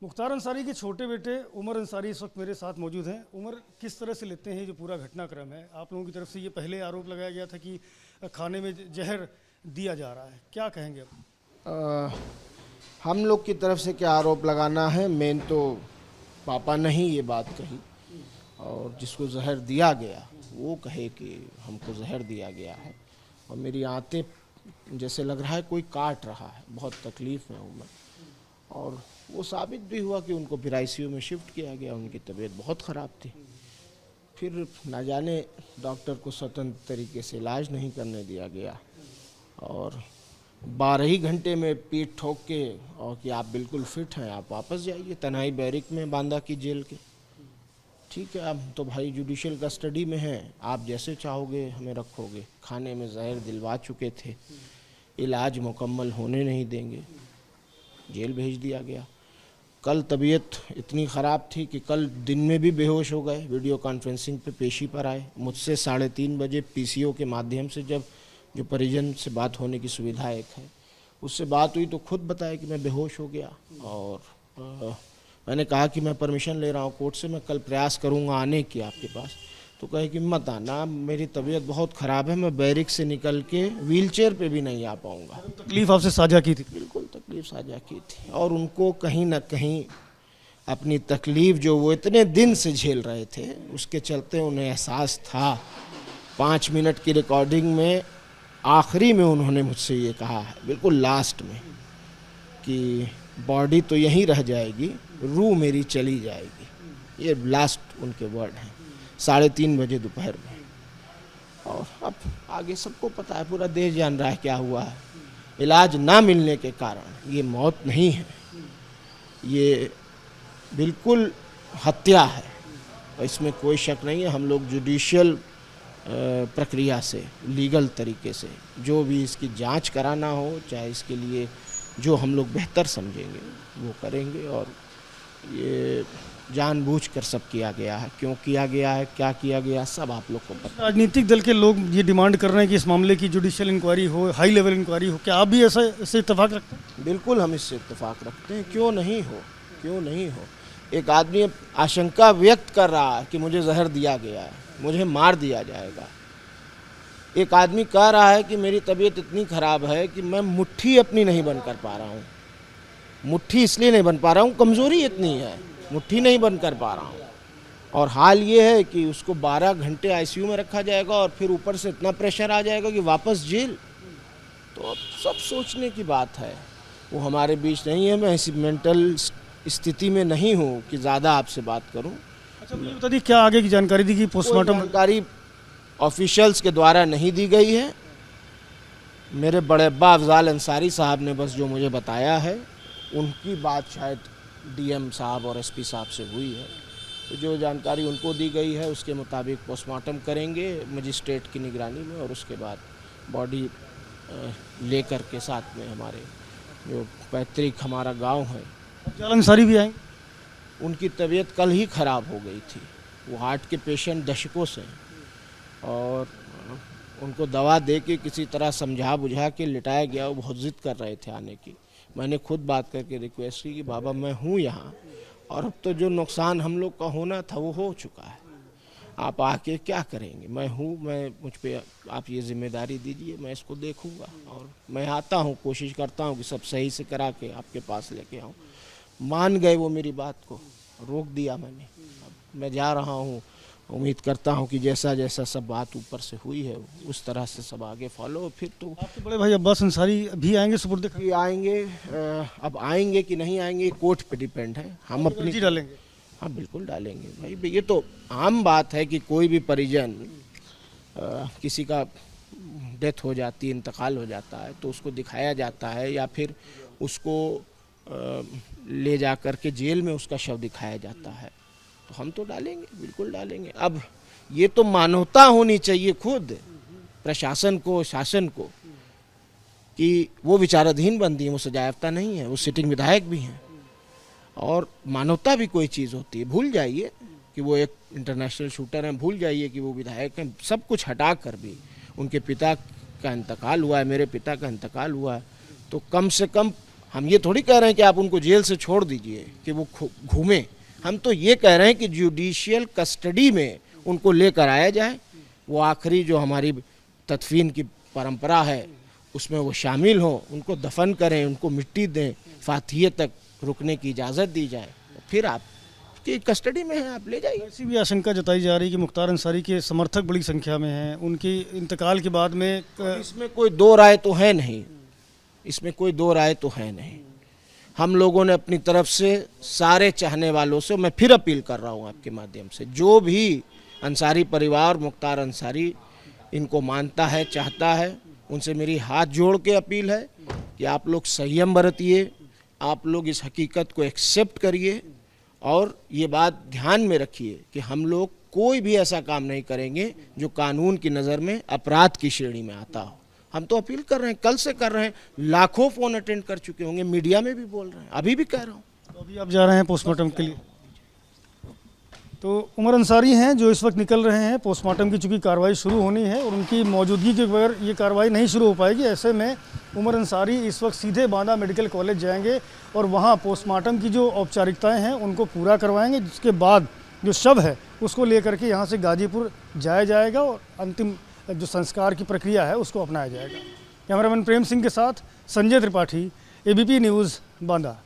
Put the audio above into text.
मुख्तार अंसारी के छोटे बेटे उमर अंसारी इस वक्त मेरे साथ मौजूद हैं। उमर, किस तरह से लेते हैं जो पूरा घटनाक्रम है? आप लोगों की तरफ से ये पहले आरोप लगाया गया था कि खाने में जहर दिया जा रहा है, क्या कहेंगे अब? हम लोग की तरफ से क्या आरोप लगाना है, मेन तो पापा ने ही ये बात कही, और जिसको जहर दिया गया वो कहे कि हमको जहर दिया गया है। और मेरी आंतें जैसे लग रहा है कोई काट रहा है, बहुत तकलीफ़ में हूँ मैं। और वो साबित भी हुआ कि उनको फिर ICU में शिफ्ट किया गया, उनकी तबीयत बहुत ख़राब थी। फिर ना जाने डॉक्टर को स्वतंत्र तरीके से इलाज नहीं करने दिया गया, और 12 ही घंटे में पीठ ठोक के और कि आप बिल्कुल फिट हैं, आप वापस जाइए तन्हाई बैरिक में बांदा की जेल के। ठीक है, आप तो भाई जुडिशियल कस्टडी में हैं, आप जैसे चाहोगे हमें रखोगे। खाने में जहर दिलवा चुके थे, इलाज मुकम्मल होने नहीं देंगे, जेल भेज दिया गया। कल तबीयत इतनी ख़राब थी कि कल दिन में भी बेहोश हो गए। वीडियो कॉन्फ्रेंसिंग पे पेशी पर आए, मुझसे 3:30 बजे PCO के माध्यम से जब जो परिजन से बात होने की सुविधा एक है उससे बात हुई तो खुद बताया कि मैं बेहोश हो गया। और मैंने कहा कि मैं परमिशन ले रहा हूँ कोर्ट से, मैं कल प्रयास करूँगा आने की आपके पास। तो कहे कि मत आना, मेरी तबीयत बहुत ख़राब है, मैं बैरिक से निकल के व्हीलचेयर पे भी नहीं आ पाऊँगा। तकलीफ आपसे साझा की थी? बिल्कुल तकलीफ़ साझा की थी, और उनको कहीं ना कहीं अपनी तकलीफ़ जो वो इतने दिन से झेल रहे थे उसके चलते उन्हें एहसास था। 5 मिनट की रिकॉर्डिंग में आखिरी में उन्होंने मुझसे ये कहा है, बिल्कुल लास्ट में, कि बॉडी तो यहीं रह जाएगी, रूह मेरी चली जाएगी। ये लास्ट उनके वर्ड हैं 3:30 बजे दोपहर में। और अब आगे सबको पता है, पूरा देश जान रहा है क्या हुआ है। इलाज ना मिलने के कारण ये मौत नहीं है, ये बिल्कुल हत्या है, और इसमें कोई शक नहीं है। हम लोग जुडिशियल प्रक्रिया से, लीगल तरीके से जो भी इसकी जांच कराना हो, चाहे इसके लिए जो हम लोग बेहतर समझेंगे वो करेंगे। और ये जानबूझकर सब किया गया है, क्यों किया गया है, क्या किया गया, सब आप लोग को पता। राजनीतिक दल के लोग ये डिमांड कर रहे हैं कि इस मामले की जुडिशियल इंक्वायरी हो, हाई लेवल इंक्वायरी हो, क्या आप भी इससे इत्तेफाक रखते हैं? बिल्कुल हम इससे इत्तेफाक रखते हैं, क्यों नहीं हो, क्यों नहीं हो। एक आदमी आशंका व्यक्त कर रहा है कि मुझे जहर दिया गया है, मुझे मार दिया जाएगा। एक आदमी कह रहा है कि मेरी तबीयत इतनी ख़राब है कि मैं मुट्ठी अपनी नहीं बंद कर पा रहा हूँ। मुट्ठी इसलिए नहीं बन पा रहा हूँ, कमज़ोरी इतनी है, मुट्ठी नहीं बंद कर पा रहा हूँ। और हाल ये है कि उसको 12 घंटे ICU में रखा जाएगा, और फिर ऊपर से इतना प्रेशर आ जाएगा कि वापस जेल। तो अब सब सोचने की बात है। वो हमारे बीच नहीं है, मैं ऐसी मेंटल स्थिति में नहीं हूँ कि ज़्यादा आपसे बात करूँ। अच्छा, मुझे बता दी क्या आगे की जानकारी दी कि पोस्टमार्टम? जानकारी ऑफिशियल्स के द्वारा नहीं दी गई है। मेरे बड़े अब्बा अफजाल अंसारी साहब ने बस जो मुझे बताया है, उनकी बात शायद DM साहब और SP साहब से हुई है। तो जो जानकारी उनको दी गई है उसके मुताबिक पोस्टमार्टम करेंगे मजिस्ट्रेट की निगरानी में, और उसके बाद बॉडी लेकर के साथ में हमारे जो पैतृक हमारा गांव है। अफजाल अंसारी भी आएंगे? उनकी तबीयत कल ही ख़राब हो गई थी, वो हार्ट के पेशेंट दशकों से हैं, और उनको दवा दे के किसी तरह समझा बुझा के लिटाया गया। वो बहुत ज़िद कर रहे थे आने की। मैंने खुद बात करके रिक्वेस्ट की कि बाबा मैं हूँ यहाँ, और अब तो जो नुकसान हम लोग का होना था वो हो चुका है, आप आके क्या करेंगे। मैं हूँ, मुझ पे आप ये जिम्मेदारी दीजिए, मैं इसको देखूँगा, और मैं आता हूँ, कोशिश करता हूँ कि सब सही से करा के आपके पास लेके आऊँ। मान गए वो मेरी बात को, रोक दिया मैंने। अब मैं जा रहा हूँ, उम्मीद करता हूँ कि जैसा जैसा सब बात ऊपर से हुई है उस तरह से सब आगे फॉलो। फिर तो आपके बड़े भाई अब्बास अंसारी भी आएंगे सुपुर्द? आएंगे, अब आएंगे कि नहीं आएंगे कोर्ट पे डिपेंड है। हम अपनी डालेंगे? हाँ बिल्कुल डालेंगे भाई, ये तो आम बात है कि कोई भी परिजन किसी का डेथ हो जाती है, इंतकाल हो जाता है, तो उसको दिखाया जाता है, या फिर उसको ले जा कर के जेल में उसका शव दिखाया जाता है। तो हम तो डालेंगे, बिल्कुल डालेंगे। अब ये तो मानवता होनी चाहिए खुद प्रशासन को, शासन को, कि वो विचाराधीन बंदी है, वो सजायाफ्ता नहीं है, वो सिटिंग विधायक भी हैं, और मानवता भी कोई चीज़ होती है। भूल जाइए कि वो एक इंटरनेशनल शूटर हैं, भूल जाइए कि वो विधायक हैं, सब कुछ हटा कर भी उनके पिता का इंतकाल हुआ है, मेरे पिता का इंतकाल हुआ है, तो कम से कम हम ये थोड़ी कह रहे हैं कि आप उनको जेल से छोड़ दीजिए कि वो घूमें। हम तो ये कह रहे हैं कि जुडिशियल कस्टडी में उनको लेकर आया जाए, वो आखिरी जो हमारी तदफीन की परंपरा है उसमें वो शामिल हों, उनको दफन करें, उनको मिट्टी दें, फातिहे तक रुकने की इजाज़त दी जाए, फिर आप की कस्टडी में है, आप ले जाइए। ऐसी भी आशंका जताई जा रही है कि मुख्तार अंसारी के समर्थक बड़ी संख्या में हैं, उनके इंतकाल के बाद में इसमें कोई दो राय तो है नहीं, इसमें कोई दो राय तो है नहीं। हम लोगों ने अपनी तरफ से सारे चाहने वालों से, मैं फिर अपील कर रहा हूँ आपके माध्यम से, जो भी अंसारी परिवार, मुख्तार अंसारी इनको मानता है, चाहता है, उनसे मेरी हाथ जोड़ के अपील है कि आप लोग संयम बरतिए, आप लोग इस हकीकत को एक्सेप्ट करिए और ये बात ध्यान में रखिए कि हम लोग कोई भी ऐसा काम नहीं करेंगे जो कानून की नज़र में अपराध की श्रेणी में आता हो। हम तो अपील कर रहे हैं, कल से कर रहे हैं, लाखों फ़ोन अटेंड कर चुके होंगे, मीडिया में भी बोल रहे हैं, अभी भी कह रहा हूँ। तो अभी आप जा रहे हैं पोस्टमार्टम के लिए। तो उमर अंसारी हैं जो इस वक्त निकल रहे हैं, पोस्टमार्टम की चूँकि कार्रवाई शुरू होनी है और उनकी मौजूदगी के बगैर ये कार्रवाई नहीं शुरू हो पाएगी। ऐसे में उमर अंसारी इस वक्त सीधे बांदा मेडिकल कॉलेज जाएंगे और वहाँ पोस्टमार्टम की जो औपचारिकताएं हैं उनको पूरा करवाएंगे, जिसके बाद जो शव है उसको लेकर के यहाँ से गाजीपुर जाया जाएगा और अंतिम जो संस्कार की प्रक्रिया है उसको अपनाया जाएगा। कैमरामैन प्रेम सिंह के साथ संजय त्रिपाठी, ABP न्यूज़, बांदा।